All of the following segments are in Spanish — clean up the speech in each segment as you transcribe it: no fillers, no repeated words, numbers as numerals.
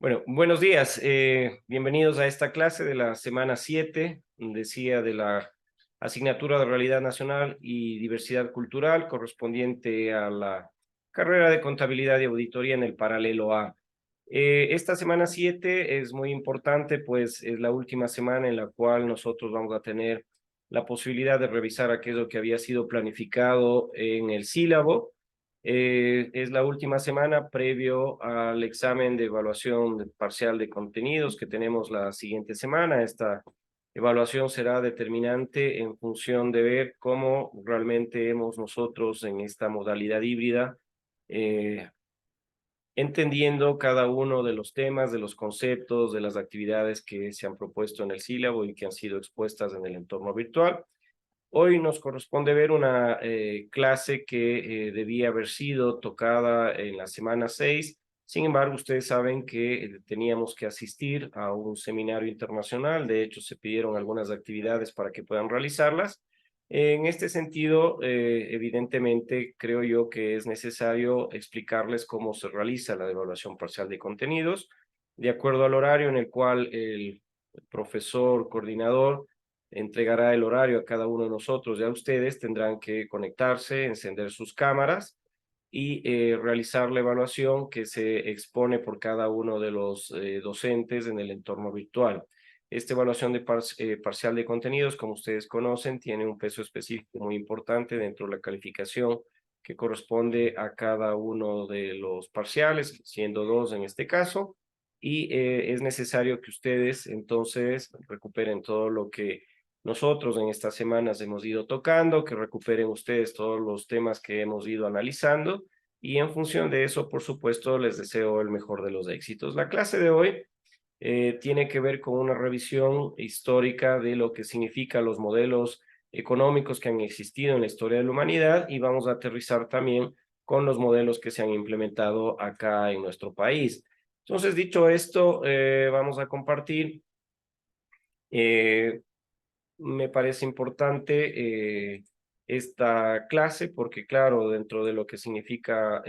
Bueno, buenos días. Bienvenidos a esta clase de la semana 7, decía, de la asignatura de Realidad Nacional y Diversidad Cultural, correspondiente a la carrera de Contabilidad y Auditoría en el paralelo A. Esta semana 7 es muy importante, pues es la última semana en la cual nosotros vamos a tener la posibilidad de revisar aquello que había sido planificado en el sílabo. Es la última semana previo al examen de evaluación parcial de contenidos que tenemos la siguiente semana. Esta evaluación será determinante en función de ver cómo realmente hemos nosotros en esta modalidad híbrida, eh, entendiendo cada uno de los temas, de los conceptos, de las actividades que se han propuesto en el sílabo y que han sido expuestas en el entorno virtual. Hoy nos corresponde ver una clase que debía haber sido tocada en la semana 6. Sin embargo, ustedes saben que teníamos que asistir a un seminario internacional. De hecho, se pidieron algunas actividades para que puedan realizarlas. En este sentido, evidentemente, creo yo que es necesario explicarles cómo se realiza la evaluación parcial de contenidos, de acuerdo al horario en el cual el profesor coordinador entregará el horario a cada uno de nosotros. Ya ustedes tendrán que conectarse, encender sus cámaras y realizar la evaluación que se expone por cada uno de los docentes en el entorno virtual. Esta evaluación de parcial de contenidos, como ustedes conocen, tiene un peso específico muy importante dentro de la calificación que corresponde a cada uno de los parciales, siendo dos en este caso, y es necesario que ustedes entonces recuperen todo lo que nosotros en estas semanas hemos ido tocando, que recuperen ustedes todos los temas que hemos ido analizando y en función de eso, por supuesto, les deseo el mejor de los éxitos. La clase de hoy tiene que ver con una revisión histórica de lo que significan los modelos económicos que han existido en la historia de la humanidad y vamos a aterrizar también con los modelos que se han implementado acá en nuestro país. Entonces, dicho esto, vamos a compartir. eh, Me parece importante esta clase porque, claro, dentro de lo que significa,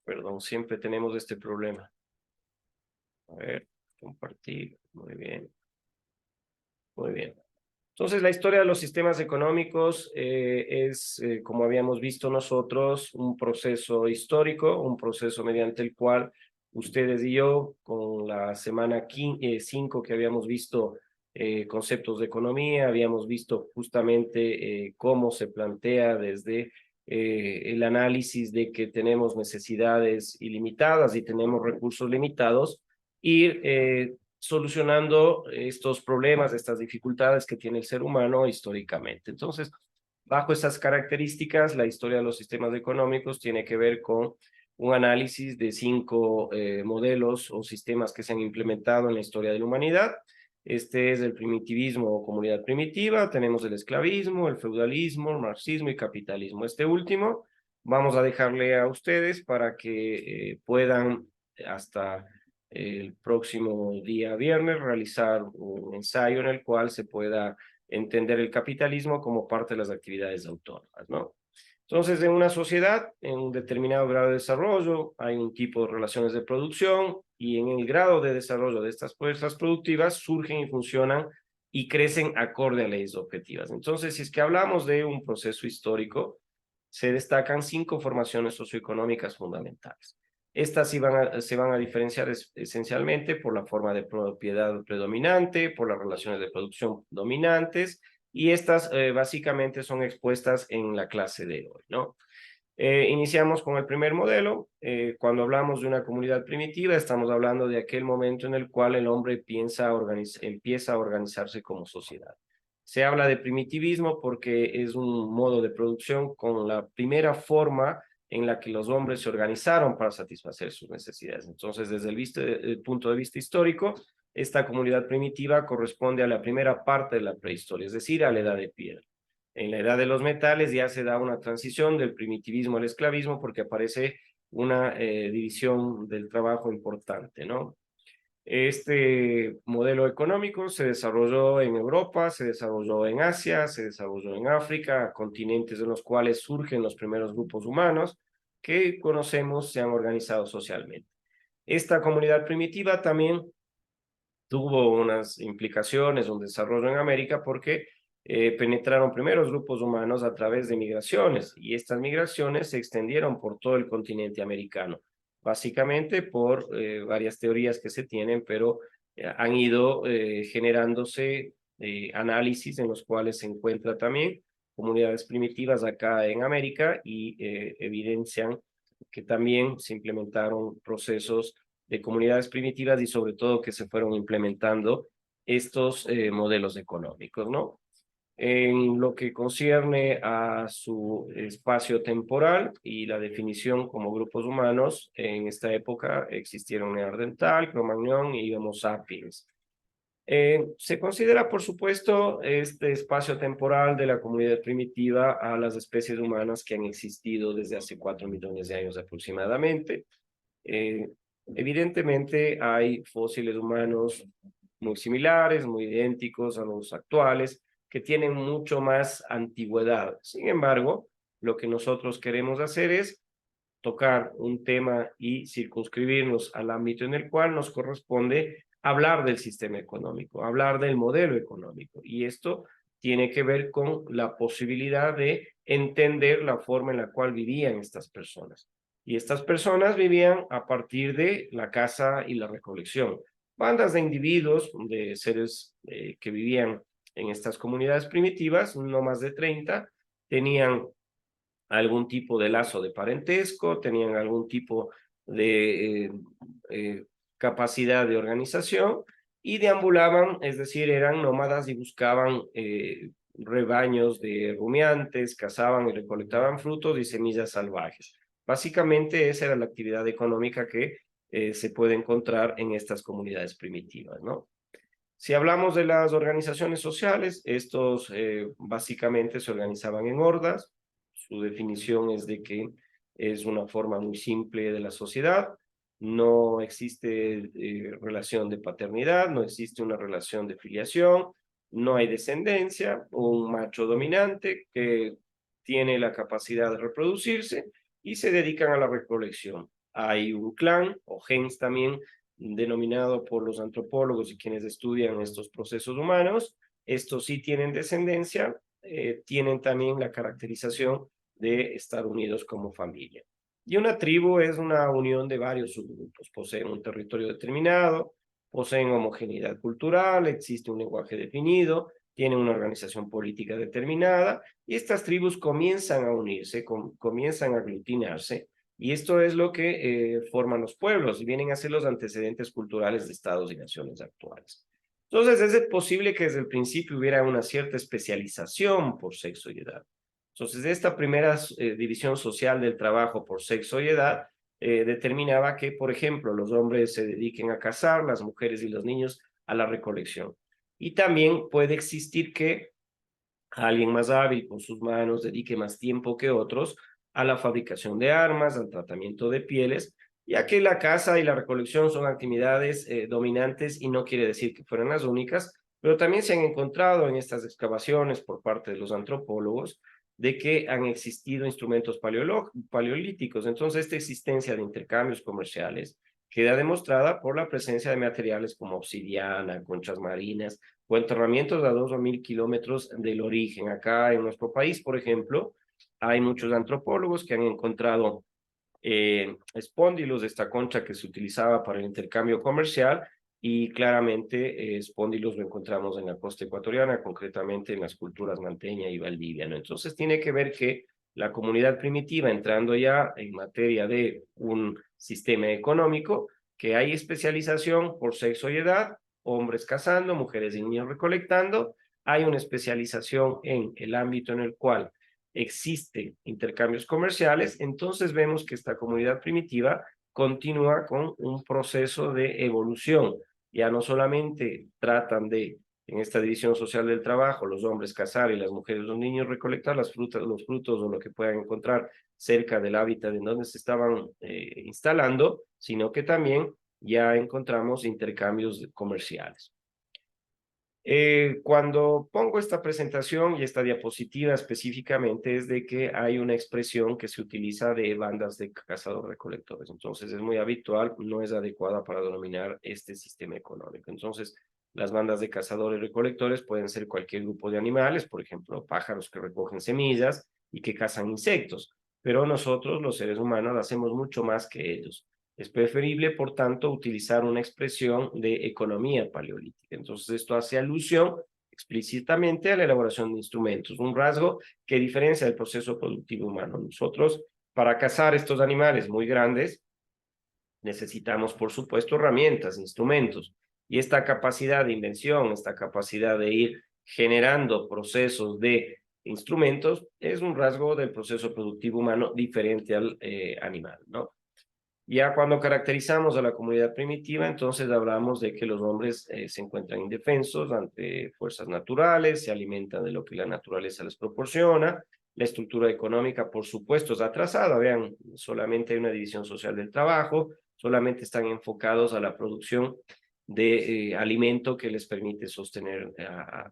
perdón, siempre tenemos este problema. A ver, compartir, muy bien, muy bien. Entonces, la historia de los sistemas económicos es, como habíamos visto nosotros, un proceso histórico, un proceso mediante el cual ustedes y yo, con la semana 5 que habíamos visto conceptos de economía, habíamos visto justamente cómo se plantea desde el análisis de que tenemos necesidades ilimitadas y tenemos recursos limitados, ir solucionando estos problemas, estas dificultades que tiene el ser humano históricamente. Entonces, bajo esas características, la historia de los sistemas económicos tiene que ver con un análisis de 5 modelos o sistemas que se han implementado en la historia de la humanidad. Este es el primitivismo o comunidad primitiva, tenemos el esclavismo, el feudalismo, el marxismo y capitalismo. Este último vamos a dejarle a ustedes para que puedan hasta el próximo día viernes realizar un ensayo en el cual se pueda entender el capitalismo como parte de las actividades autónomas, ¿no? Entonces, en una sociedad, en un determinado grado de desarrollo, hay un tipo de relaciones de producción y en el grado de desarrollo de estas fuerzas productivas surgen y funcionan y crecen acorde a leyes objetivas. Entonces, si es que hablamos de un proceso histórico, se destacan 5 formaciones socioeconómicas fundamentales. Estas se van a diferenciar esencialmente por la forma de propiedad predominante, por las relaciones de producción dominantes, y estas básicamente son expuestas en la clase de hoy, ¿no? Iniciamos con el primer modelo. Cuando hablamos de una comunidad primitiva, estamos hablando de aquel momento en el cual el hombre empieza a organizarse como sociedad. Se habla de primitivismo porque es un modo de producción con la primera forma en la que los hombres se organizaron para satisfacer sus necesidades. Entonces, desde el punto de vista histórico, esta comunidad primitiva corresponde a la primera parte de la prehistoria, es decir, a la edad de piedra. En la edad de los metales ya se da una transición del primitivismo al esclavismo porque aparece una división del trabajo importante, ¿no? Este modelo económico se desarrolló en Europa, se desarrolló en Asia, se desarrolló en África, continentes en los cuales surgen los primeros grupos humanos que conocemos se han organizado socialmente. Esta comunidad primitiva también tuvo unas implicaciones, un desarrollo en América porque penetraron primeros grupos humanos a través de migraciones y estas migraciones se extendieron por todo el continente americano, básicamente por varias teorías que se tienen, pero han ido generándose análisis en los cuales se encuentra también comunidades primitivas acá en América y evidencian que también se implementaron procesos de comunidades primitivas y sobre todo que se fueron implementando estos modelos económicos, ¿no? En lo que concierne a su espacio temporal y la definición como grupos humanos, en esta época existieron Neandertal, Cro-Magnon y Homo sapiens. Se considera, por supuesto, este espacio temporal de la comunidad primitiva a las especies humanas que han existido desde hace 4 millones de años aproximadamente. Eh, Evidentemente hay fósiles humanos muy similares, muy idénticos a los actuales, que tienen mucho más antigüedad. Sin embargo, lo que nosotros queremos hacer es tocar un tema y circunscribirnos al ámbito en el cual nos corresponde hablar del sistema económico, hablar del modelo económico. Y esto tiene que ver con la posibilidad de entender la forma en la cual vivían estas personas. Y estas personas vivían a partir de la caza y la recolección. Bandas de individuos, de seres que vivían en estas comunidades primitivas, no más de 30, tenían algún tipo de lazo de parentesco, tenían algún tipo de capacidad de organización y deambulaban, es decir, eran nómadas y buscaban rebaños de rumiantes, cazaban y recolectaban frutos y semillas salvajes. Básicamente esa era la actividad económica que se puede encontrar en estas comunidades primitivas, ¿no? Si hablamos de las organizaciones sociales, estos básicamente se organizaban en hordas. Su definición es de que es una forma muy simple de la sociedad. No existe relación de paternidad, no existe una relación de filiación, no hay descendencia, un macho dominante que tiene la capacidad de reproducirse y se dedican a la recolección. Hay un clan o gens también denominado por los antropólogos y quienes estudian estos procesos humanos. Estos sí tienen descendencia, tienen también la caracterización de estar unidos como familia. Y una tribu es una unión de varios subgrupos, poseen un territorio determinado, poseen homogeneidad cultural, existe un lenguaje definido, tienen una organización política determinada y estas tribus comienzan a unirse, comienzan a aglutinarse y esto es lo que forman los pueblos y vienen a ser los antecedentes culturales de estados y naciones actuales. Entonces, es posible que desde el principio hubiera una cierta especialización por sexo y edad. Entonces, esta primera división social del trabajo por sexo y edad determinaba que, por ejemplo, los hombres se dediquen a cazar, las mujeres y los niños a la recolección. Y también puede existir que alguien más hábil con sus manos dedique más tiempo que otros a la fabricación de armas, al tratamiento de pieles, ya que la caza y la recolección son actividades dominantes y no quiere decir que fueran las únicas, pero también se han encontrado en estas excavaciones por parte de los antropólogos de que han existido instrumentos paleolíticos. Entonces, esta existencia de intercambios comerciales queda demostrada por la presencia de materiales como obsidiana, conchas marinas, o enterramientos a 2 o 1000 kilómetros del origen. Acá en nuestro país, por ejemplo, hay muchos antropólogos que han encontrado espóndilos de esta concha que se utilizaba para el intercambio comercial y claramente espóndilos lo encontramos en la costa ecuatoriana, concretamente en las culturas Manteña y Valdivia, ¿no? Entonces tiene que ver que la comunidad primitiva, entrando ya en materia de un sistema económico, que hay especialización por sexo y edad, hombres cazando, mujeres y niños recolectando, hay una especialización en el ámbito en el cual existen intercambios comerciales, entonces vemos que esta comunidad primitiva continúa con un proceso de evolución. Ya no solamente tratan de, en esta división social del trabajo, los hombres cazar y las mujeres, los niños recolectar las frutas, los frutos o lo que puedan encontrar cerca del hábitat en donde se estaban instalando, sino que también ya encontramos intercambios comerciales. Cuando pongo esta presentación y esta diapositiva específicamente es de que hay una expresión que se utiliza de bandas de cazador-recolectores. Entonces es muy habitual, no es adecuada para denominar este sistema económico. Entonces las bandas de cazadores-recolectores pueden ser cualquier grupo de animales, por ejemplo, pájaros que recogen semillas y que cazan insectos. Pero nosotros, los seres humanos, hacemos mucho más que ellos. Es preferible, por tanto, utilizar una expresión de economía paleolítica. Entonces, esto hace alusión explícitamente a la elaboración de instrumentos, un rasgo que diferencia del proceso productivo humano. Nosotros, para cazar estos animales muy grandes, necesitamos, por supuesto, herramientas, instrumentos. Y esta capacidad de invención, esta capacidad de ir generando procesos de instrumentos, es un rasgo del proceso productivo humano diferente al animal, ¿no? Ya cuando caracterizamos a la comunidad primitiva, entonces hablamos de que los hombres se encuentran indefensos ante fuerzas naturales, se alimentan de lo que la naturaleza les proporciona, la estructura económica, por supuesto, es atrasada, vean, solamente hay una división social del trabajo, solamente están enfocados a la producción de alimento que les permite sostener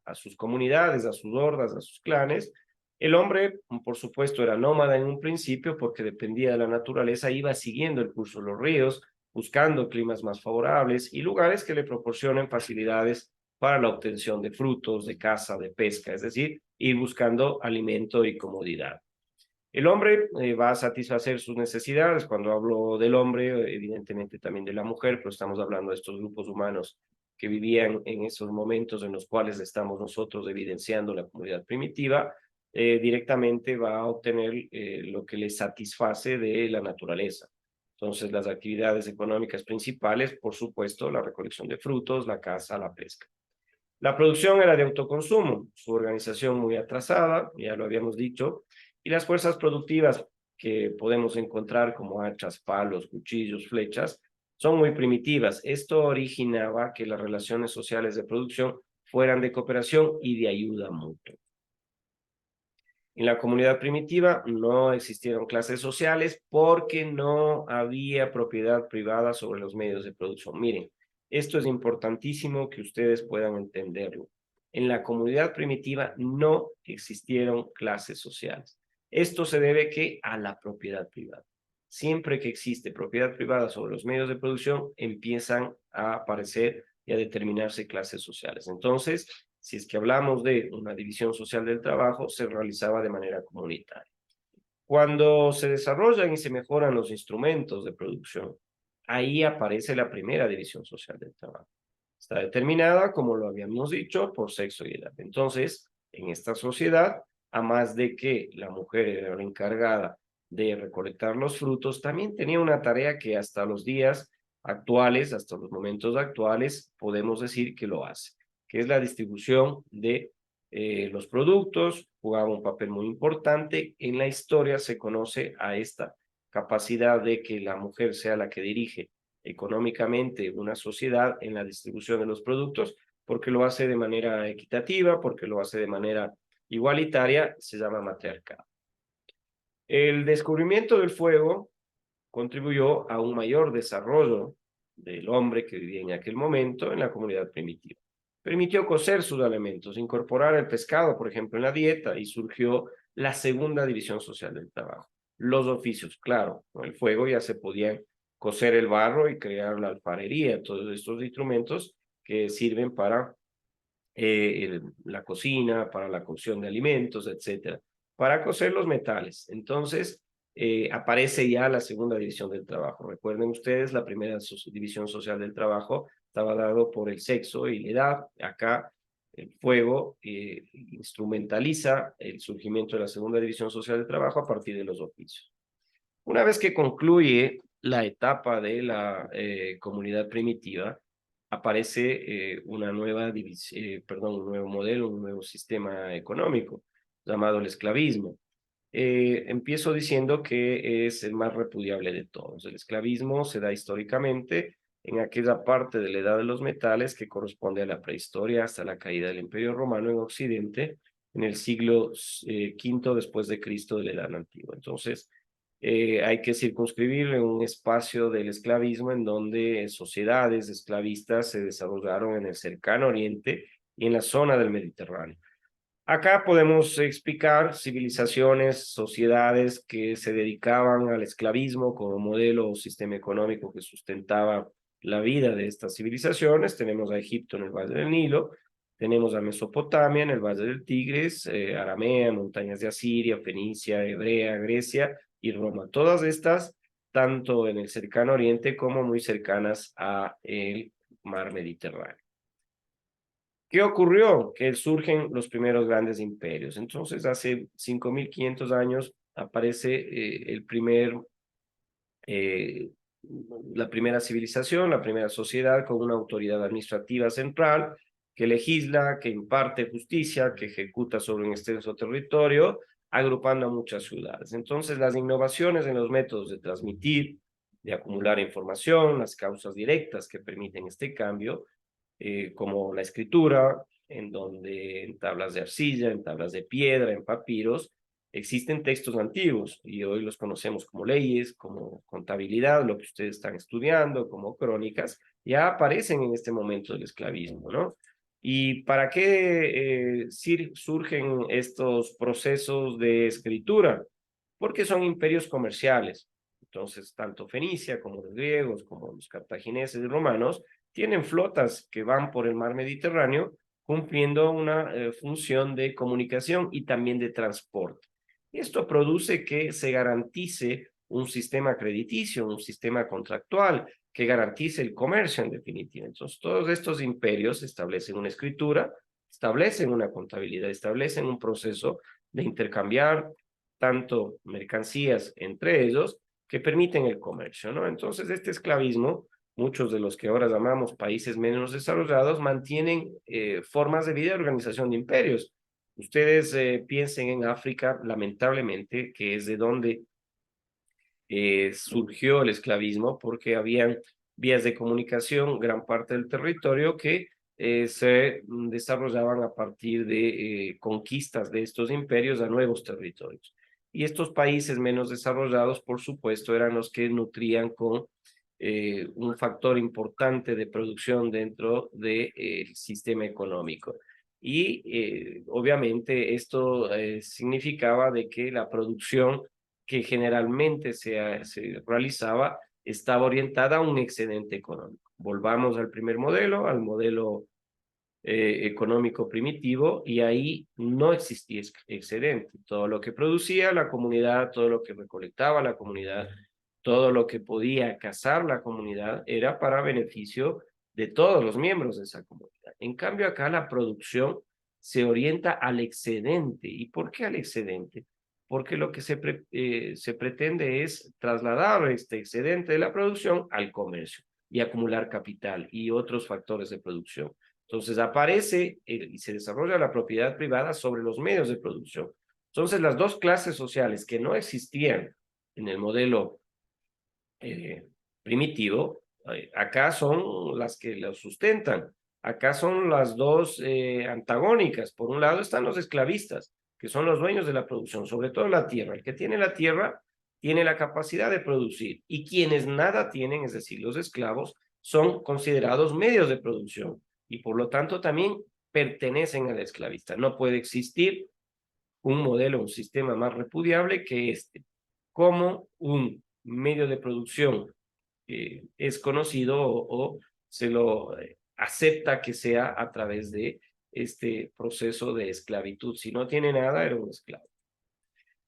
a sus comunidades, a sus hordas, a sus clanes. El hombre, por supuesto, era nómada en un principio porque dependía de la naturaleza, iba siguiendo el curso de los ríos, buscando climas más favorables y lugares que le proporcionen facilidades para la obtención de frutos, de caza, de pesca, es decir, ir buscando alimento y comodidad. El hombre va a satisfacer sus necesidades. Cuando hablo del hombre, evidentemente también de la mujer, pero estamos hablando de estos grupos humanos que vivían en esos momentos en los cuales estamos nosotros evidenciando la comunidad primitiva, directamente va a obtener lo que le satisface de la naturaleza. Entonces, las actividades económicas principales, por supuesto, la recolección de frutos, la caza, la pesca. La producción era de autoconsumo, su organización muy atrasada, ya lo habíamos dicho, y las fuerzas productivas que podemos encontrar como hachas, palos, cuchillos, flechas, son muy primitivas. Esto originaba que las relaciones sociales de producción fueran de cooperación y de ayuda mutua. En la comunidad primitiva no existieron clases sociales porque no había propiedad privada sobre los medios de producción. Miren, esto es importantísimo que ustedes puedan entenderlo. En la comunidad primitiva no existieron clases sociales. Esto se debe que a la propiedad privada. Siempre que existe propiedad privada sobre los medios de producción, empiezan a aparecer y a determinarse clases sociales. Entonces, si es que hablamos de una división social del trabajo, se realizaba de manera comunitaria. Cuando se desarrollan y se mejoran los instrumentos de producción, ahí aparece la primera división social del trabajo. Está determinada, como lo habíamos dicho, por sexo y edad. Entonces, en esta sociedad, a más de que la mujer era la encargada de recolectar los frutos, también tenía una tarea que hasta los días actuales, hasta los momentos actuales, podemos decir que lo hace, que es la distribución de los productos. Jugaba un papel muy importante. En la historia se conoce a esta capacidad de que la mujer sea la que dirige económicamente una sociedad en la distribución de los productos, porque lo hace de manera equitativa, porque lo hace de manera igualitaria, se llama matriarcado. El descubrimiento del fuego contribuyó a un mayor desarrollo del hombre que vivía en aquel momento en la comunidad primitiva. Permitió cocer sus alimentos, incorporar el pescado, por ejemplo, en la dieta, y surgió la segunda división social del trabajo. Los oficios, claro, con el fuego ya se podían cocer el barro y crear la alfarería, todos estos instrumentos que sirven para la cocina, para la cocción de alimentos, etcétera, para cocer los metales. Entonces, aparece ya la segunda división del trabajo. Recuerden ustedes, la primera división social del trabajo estaba dado por el sexo y la edad. Acá el fuego instrumentaliza el surgimiento de la segunda división social del trabajo a partir de los oficios. Una vez que concluye la etapa de la comunidad primitiva, aparece una nueva un nuevo modelo, un nuevo sistema económico llamado el esclavismo. Empiezo diciendo que es el más repudiable de todos. El esclavismo se da históricamente en aquella parte de la edad de los metales que corresponde a la prehistoria hasta la caída del Imperio Romano en Occidente en el siglo V después de Cristo de la Edad Antigua. Entonces, hay que circunscribir en un espacio del esclavismo en donde sociedades esclavistas se desarrollaron en el cercano oriente y en la zona del Mediterráneo. Acá podemos explicar civilizaciones, sociedades que se dedicaban al esclavismo como modelo o sistema económico que sustentaba la vida de estas civilizaciones. Tenemos a Egipto en el Valle del Nilo, tenemos a Mesopotamia en el Valle del Tigris, Aramea, montañas de Asiria, Fenicia, Hebrea, Grecia y Roma. Todas estas, tanto en el cercano oriente como muy cercanas a el mar Mediterráneo. ¿Qué ocurrió? Que surgen los primeros grandes imperios. Entonces, hace 5.500 años aparece eh, la primera civilización, la primera sociedad con una autoridad administrativa central que legisla, que imparte justicia, que ejecuta sobre un extenso territorio, agrupando a muchas ciudades. Entonces, las innovaciones en los métodos de transmitir, de acumular información, las causas directas que permiten este cambio, como la escritura, en donde en tablas de arcilla, en tablas de piedra, en papiros, existen textos antiguos y hoy los conocemos como leyes, como contabilidad, lo que ustedes están estudiando, como crónicas, ya aparecen en este momento del esclavismo, ¿no? ¿Y para qué surgen estos procesos de escritura? Porque son imperios comerciales. Entonces, tanto Fenicia como los griegos, como los cartagineses y romanos, tienen flotas que van por el mar Mediterráneo cumpliendo una función de comunicación y también de transporte. Esto produce que se garantice un sistema crediticio, un sistema contractual que garantice el comercio en definitiva. Entonces, todos estos imperios establecen una escritura, establecen una contabilidad, establecen un proceso de intercambiar tanto mercancías entre ellos que permiten el comercio, ¿no? Entonces, este esclavismo, muchos de los que ahora llamamos países menos desarrollados, mantienen formas de vida y organización de imperios. Ustedes piensen en África, lamentablemente, que es de donde surgió el esclavismo, porque habían vías de comunicación, gran parte del territorio que se desarrollaban a partir de conquistas de estos imperios a nuevos territorios. Y estos países menos desarrollados, por supuesto, eran los que nutrían con un factor importante de producción dentro del sistema económico. Y obviamente esto significaba de que la producción que generalmente se realizaba estaba orientada a un excedente económico. Volvamos al primer modelo, al modelo económico primitivo, y ahí no existía excedente. Todo lo que producía la comunidad, todo lo que recolectaba la comunidad, todo lo que podía cazar la comunidad era para beneficio de todos los miembros de esa comunidad. En cambio, acá la producción se orienta al excedente. ¿Y por qué al excedente? Porque lo que se pretende es trasladar este excedente de la producción al comercio y acumular capital y otros factores de producción. Entonces aparece y se desarrolla la propiedad privada sobre los medios de producción. Entonces las dos clases sociales que no existían en el modelo primitivo, acá son las que lo sustentan. Acá son las dos antagónicas. Por un lado están los esclavistas, que son los dueños de la producción, sobre todo la tierra. El que tiene la tierra tiene la capacidad de producir y quienes nada tienen, es decir, los esclavos, son considerados medios de producción y por lo tanto también pertenecen al esclavista. No puede existir un modelo, un sistema más repudiable que este, como un medio de producción es conocido o se lo acepta que sea a través de este proceso de esclavitud. Si no tiene nada, era un esclavo.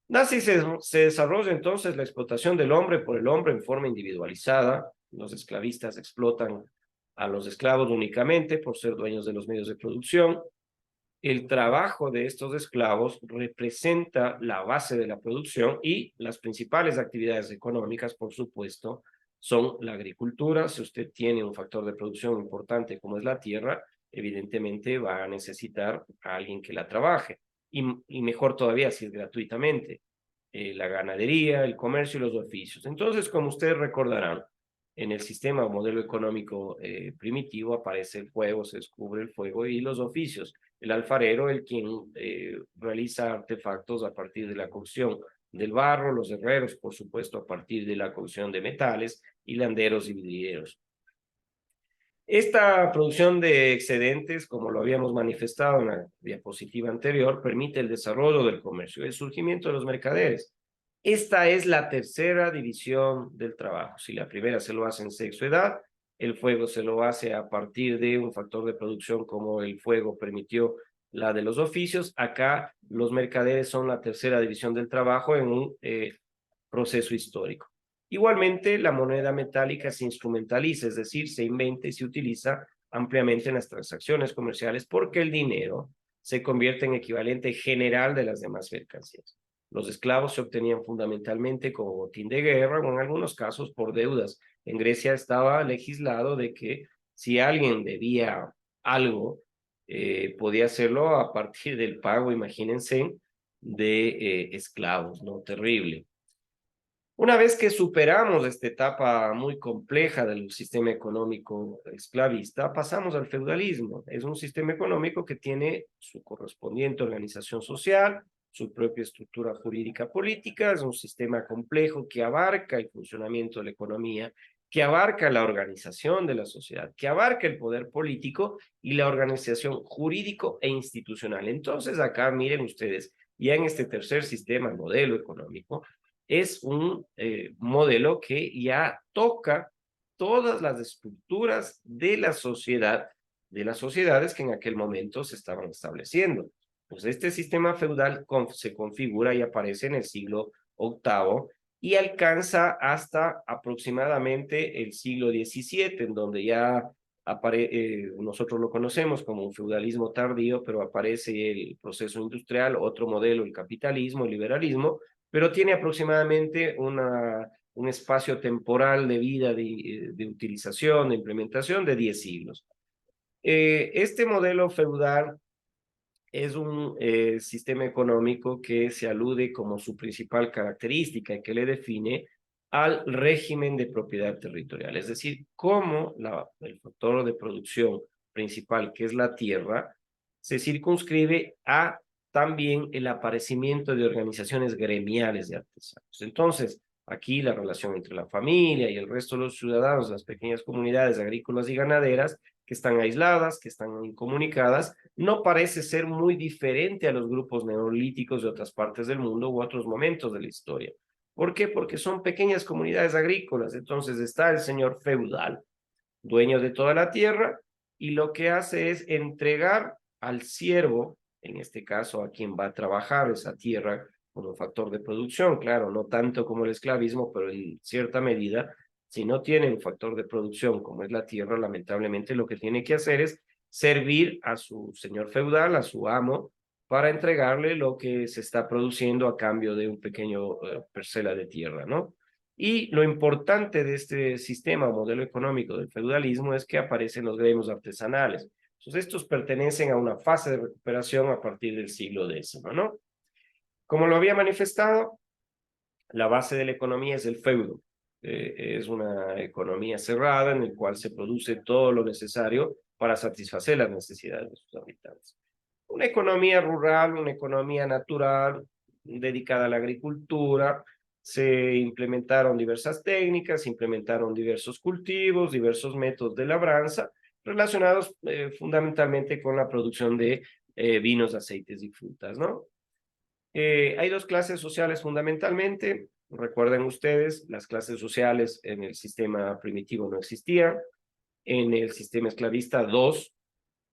Nace y se desarrolla entonces la explotación del hombre por el hombre en forma individualizada. Los esclavistas explotan a los esclavos únicamente por ser dueños de los medios de producción. El trabajo de estos esclavos representa la base de la producción y las principales actividades económicas, por supuesto, son la agricultura. Si usted tiene un factor de producción importante como es la tierra, evidentemente va a necesitar a alguien que la trabaje. Y mejor todavía si es gratuitamente. La ganadería, el comercio y los oficios. Entonces, como ustedes recordarán, en el sistema o modelo económico primitivo aparece el fuego, se descubre el fuego y los oficios. El alfarero, el quien realiza artefactos a partir de la cocción del barro, los herreros, por supuesto, a partir de la cocción de metales, hilanderos y vidrieros. Esta producción de excedentes, como lo habíamos manifestado en la diapositiva anterior, permite el desarrollo del comercio y el surgimiento de los mercaderes. Esta es la tercera división del trabajo. Si la primera se lo hace en sexo-edad, el fuego se lo hace a partir de un factor de producción como el fuego permitió la de los oficios. Acá los mercaderes son la tercera división del trabajo en un proceso histórico. Igualmente, la moneda metálica se instrumentaliza, es decir, se inventa y se utiliza ampliamente en las transacciones comerciales porque el dinero se convierte en equivalente general de las demás mercancías. Los esclavos se obtenían fundamentalmente como botín de guerra o en algunos casos por deudas. En Grecia estaba legislado de que si alguien debía algo, podía hacerlo a partir del pago, imagínense, de esclavos, ¿no? Terrible. Una vez que superamos esta etapa muy compleja del sistema económico esclavista, pasamos al feudalismo. Es un sistema económico que tiene su correspondiente organización social, su propia estructura jurídica política, es un sistema complejo que abarca el funcionamiento de la economía, que abarca la organización de la sociedad, que abarca el poder político y la organización jurídico e institucional. Entonces acá miren ustedes, ya en este tercer sistema, el modelo económico, es un modelo que ya toca todas las estructuras de la sociedad, de las sociedades que en aquel momento se estaban estableciendo. Pues este sistema feudal se configura y aparece en el siglo VIII y alcanza hasta aproximadamente el siglo XVII, en donde ya nosotros lo conocemos como un feudalismo tardío, pero aparece el proceso industrial, otro modelo, el capitalismo, el liberalismo, pero tiene aproximadamente un espacio temporal de vida, de utilización, de implementación de 10 siglos. Este modelo feudal es un sistema económico que se alude como su principal característica y que le define al régimen de propiedad territorial, es decir, cómo el factor de producción principal, que es la tierra, se circunscribe a también el aparecimiento de organizaciones gremiales de artesanos. Entonces, aquí la relación entre la familia y el resto de los ciudadanos, las pequeñas comunidades agrícolas y ganaderas, que están aisladas, que están incomunicadas, no parece ser muy diferente a los grupos neolíticos de otras partes del mundo u otros momentos de la historia. ¿Por qué? Porque son pequeñas comunidades agrícolas. Entonces está el señor feudal, dueño de toda la tierra, y lo que hace es entregar al siervo, en este caso a quien va a trabajar esa tierra como factor de producción, claro, no tanto como el esclavismo, pero en cierta medida, si no tiene un factor de producción como es la tierra, lamentablemente lo que tiene que hacer es servir a su señor feudal, a su amo, para entregarle lo que se está produciendo a cambio de un pequeño parcela de tierra, ¿no? Y lo importante de este sistema o modelo económico del feudalismo es que aparecen los gremios artesanales. Entonces, estos pertenecen a una fase de recuperación a partir del siglo X, ¿no? Como lo había manifestado, la base de la economía es el feudo. Es una economía cerrada en la cual se produce todo lo necesario para satisfacer las necesidades de sus habitantes. Una economía rural, una economía natural dedicada a la agricultura. Se implementaron diversas técnicas, se implementaron diversos cultivos, diversos métodos de labranza relacionados fundamentalmente con la producción de vinos, aceites y frutas, ¿no? Hay dos clases sociales fundamentalmente. Recuerden ustedes, las clases sociales en el sistema primitivo no existían. En el sistema esclavista, dos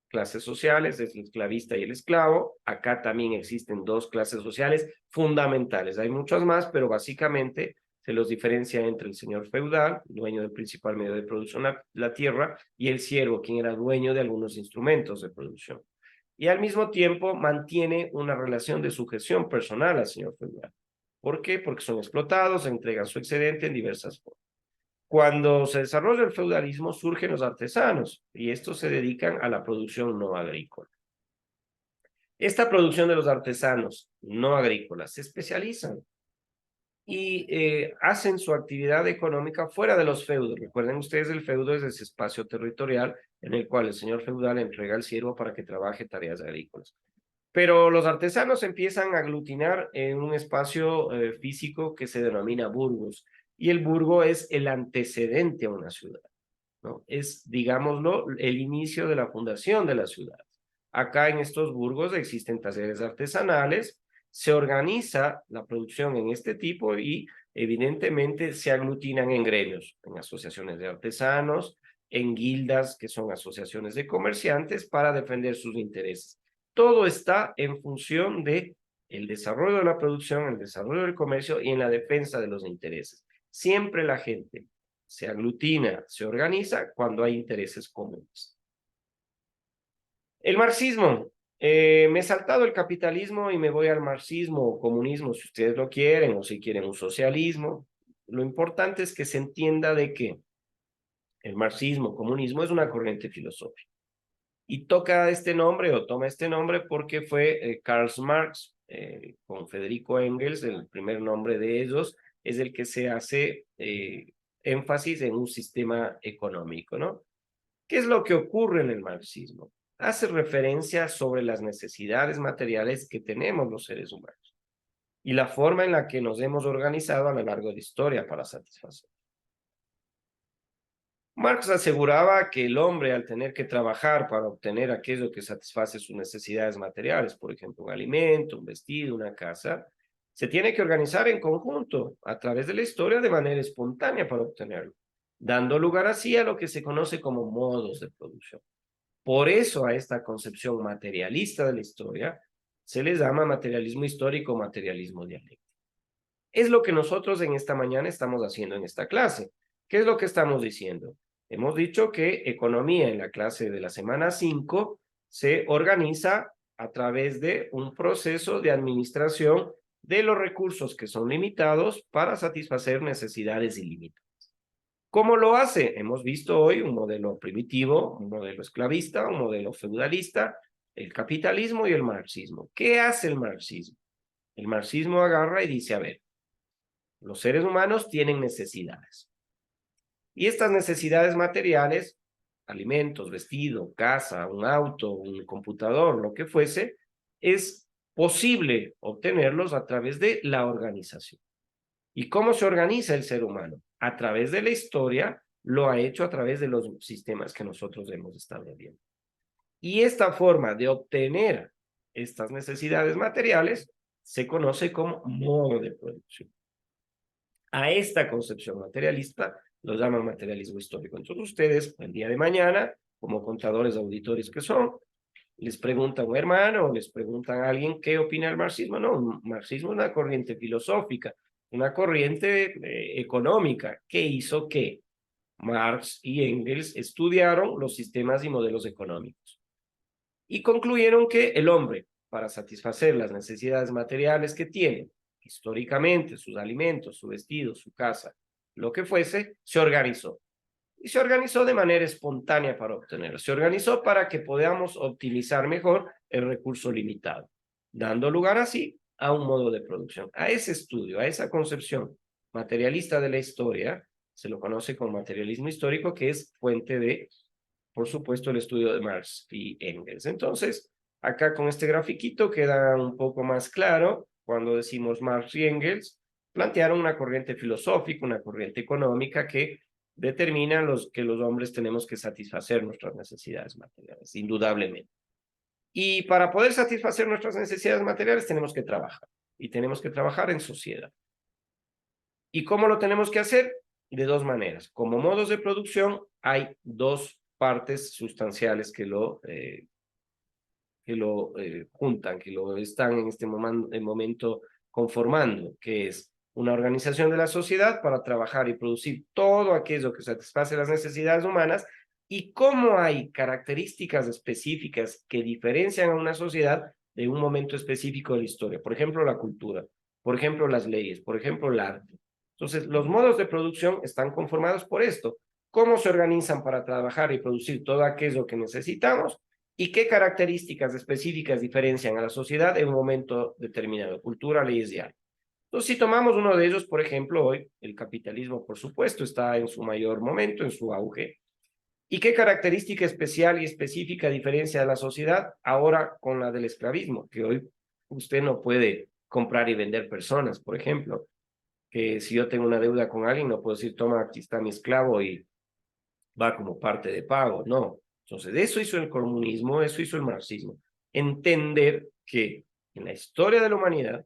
clases sociales, es el esclavista y el esclavo. Acá también existen dos clases sociales fundamentales. Hay muchas más, pero básicamente se los diferencia entre el señor feudal, dueño del principal medio de producción, la tierra, y el siervo, quien era dueño de algunos instrumentos de producción. Y al mismo tiempo mantiene una relación de sujeción personal al señor feudal. ¿Por qué? Porque son explotados, entregan su excedente en diversas formas. Cuando se desarrolla el feudalismo, surgen los artesanos y estos se dedican a la producción no agrícola. Esta producción de los artesanos no agrícolas se especializan y hacen su actividad económica fuera de los feudos. Recuerden ustedes, el feudo es ese espacio territorial en el cual el señor feudal entrega al siervo para que trabaje tareas agrícolas. Pero los artesanos empiezan a aglutinar en un espacio físico que se denomina burgos, y el burgo es el antecedente a una ciudad. ¿no? Es, digámoslo, el inicio de la fundación de la ciudad. Acá en estos burgos existen talleres artesanales, se organiza la producción en este tipo y evidentemente se aglutinan en gremios, en asociaciones de artesanos, en guildas, que son asociaciones de comerciantes, para defender sus intereses. Todo está en función de el desarrollo de la producción, el desarrollo del comercio y en la defensa de los intereses. Siempre la gente se aglutina, se organiza cuando hay intereses comunes. El marxismo. Me he saltado el capitalismo y me voy al marxismo o comunismo, si ustedes lo quieren, o si quieren un socialismo. Lo importante es que se entienda de que el marxismo, comunismo, es una corriente filosófica. Y toca este nombre o toma este nombre porque fue Karl Marx con Federico Engels, el primer nombre de ellos, es el que se hace énfasis en un sistema económico, ¿no? ¿Qué es lo que ocurre en el marxismo? Hace referencia sobre las necesidades materiales que tenemos los seres humanos y la forma en la que nos hemos organizado a lo largo de la historia para satisfacer. Marx aseguraba que el hombre, al tener que trabajar para obtener aquello que satisface sus necesidades materiales, por ejemplo, un alimento, un vestido, una casa, se tiene que organizar en conjunto a través de la historia de manera espontánea para obtenerlo, dando lugar así a lo que se conoce como modos de producción. Por eso a esta concepción materialista de la historia se les llama materialismo histórico o materialismo dialéctico. Es lo que nosotros en esta mañana estamos haciendo en esta clase. ¿Qué es lo que estamos diciendo? Hemos dicho que economía en la clase de la semana 5 se organiza a través de un proceso de administración de los recursos que son limitados para satisfacer necesidades ilimitadas. ¿Cómo lo hace? Hemos visto hoy un modelo primitivo, un modelo esclavista, un modelo feudalista, el capitalismo y el marxismo. ¿Qué hace el marxismo? El marxismo agarra y dice, a ver, los seres humanos tienen necesidades. Y estas necesidades materiales, alimentos, vestido, casa, un auto, un computador, lo que fuese, es posible obtenerlos a través de la organización. ¿Y cómo se organiza el ser humano? A través de la historia, lo ha hecho a través de los sistemas que nosotros hemos estado viendo. Y esta forma de obtener estas necesidades materiales se conoce como modo de producción. A esta concepción materialista lo llaman materialismo histórico. Entonces ustedes, el día de mañana, como contadores auditores que son, les preguntan a un hermano o les preguntan a alguien qué opina del marxismo. No, el marxismo es una corriente filosófica, una corriente económica que hizo que Marx y Engels estudiaron los sistemas y modelos económicos y concluyeron que el hombre, para satisfacer las necesidades materiales que tiene, históricamente, sus alimentos, su vestido, su casa, lo que fuese, se organizó. Y se organizó de manera espontánea para obtenerlo. Se organizó para que podamos optimizar mejor el recurso limitado, dando lugar así a un modo de producción. A ese estudio, a esa concepción materialista de la historia, se lo conoce como materialismo histórico, que es fuente de, por supuesto, el estudio de Marx y Engels. Entonces, acá con este grafiquito queda un poco más claro cuando decimos Marx y Engels, plantearon una corriente filosófica, una corriente económica que determina que los hombres tenemos que satisfacer nuestras necesidades materiales, indudablemente. Y para poder satisfacer nuestras necesidades materiales tenemos que trabajar, y tenemos que trabajar en sociedad. ¿Y cómo lo tenemos que hacer? De dos maneras. Como modos de producción hay dos partes sustanciales que lo juntan, que lo están en este momento conformando, que es una organización de la sociedad para trabajar y producir todo aquello que satisface las necesidades humanas y cómo hay características específicas que diferencian a una sociedad de un momento específico de la historia. Por ejemplo, la cultura, por ejemplo, las leyes, por ejemplo, el arte. Entonces, los modos de producción están conformados por esto. ¿Cómo se organizan para trabajar y producir todo aquello que necesitamos? ¿Y qué características específicas diferencian a la sociedad en un momento determinado? Cultura, leyes y arte. Entonces, si tomamos uno de ellos, por ejemplo, hoy, el capitalismo, por supuesto, está en su mayor momento, en su auge. ¿Y qué característica especial y específica diferencia a la sociedad ahora con la del esclavismo? Que hoy usted no puede comprar y vender personas, por ejemplo. Que si yo tengo una deuda con alguien, no puedo decir, toma, aquí está mi esclavo y va como parte de pago, no. Entonces, eso hizo el comunismo, eso hizo el marxismo. Entender que en la historia de la humanidad,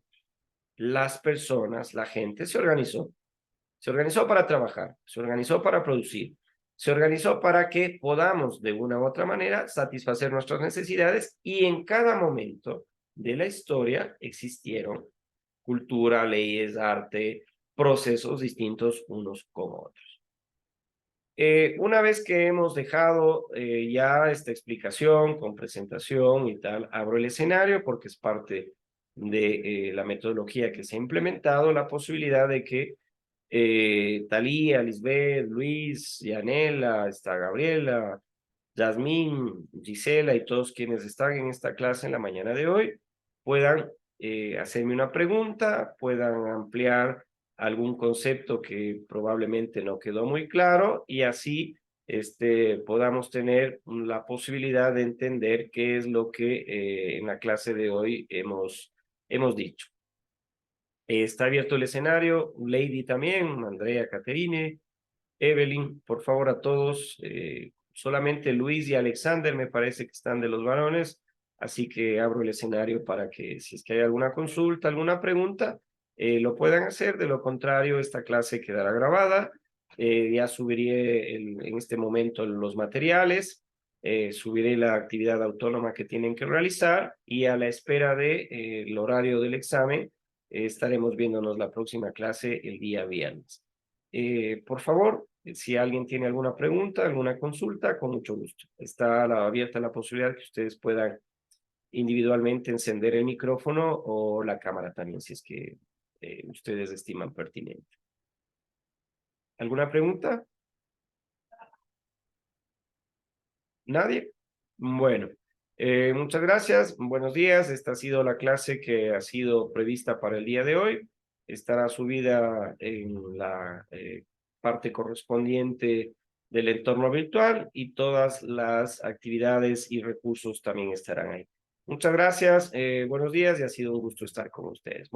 las personas, la gente se organizó para trabajar, se organizó para producir, se organizó para que podamos de una u otra manera satisfacer nuestras necesidades y en cada momento de la historia existieron cultura, leyes, arte, procesos distintos unos como otros. Una vez que hemos dejado ya esta explicación con presentación y tal, abro el escenario porque es parte de la metodología que se ha implementado, la posibilidad de que Talía, Lisbeth, Luis, Yanela, está Gabriela, Yasmín, Gisela y todos quienes están en esta clase en la mañana de hoy puedan hacerme una pregunta, puedan ampliar algún concepto que probablemente no quedó muy claro y así podamos tener la posibilidad de entender qué es lo que en la clase de hoy hemos dicho. Está abierto el escenario, Lady también, Andrea, Caterine, Evelyn, por favor a todos. Solamente Luis y Alexander me parece que están de los varones, así que abro el escenario para que si es que hay alguna consulta, alguna pregunta, lo puedan hacer. De lo contrario, esta clase quedará grabada. Ya subiré en este momento los materiales, subiré la actividad autónoma que tienen que realizar y a la espera de, el horario del examen, estaremos viéndonos la próxima clase el día viernes. Por favor, si alguien tiene alguna pregunta, alguna consulta, con mucho gusto. Está abierta la posibilidad que ustedes puedan individualmente encender el micrófono o la cámara también, si es que ustedes estiman pertinente. ¿Alguna pregunta? ¿Nadie? Bueno, muchas gracias. Buenos días. Esta ha sido la clase que ha sido prevista para el día de hoy. Estará subida en la parte correspondiente del entorno virtual y todas las actividades y recursos también estarán ahí. Muchas gracias. Buenos días y ha sido un gusto estar con ustedes.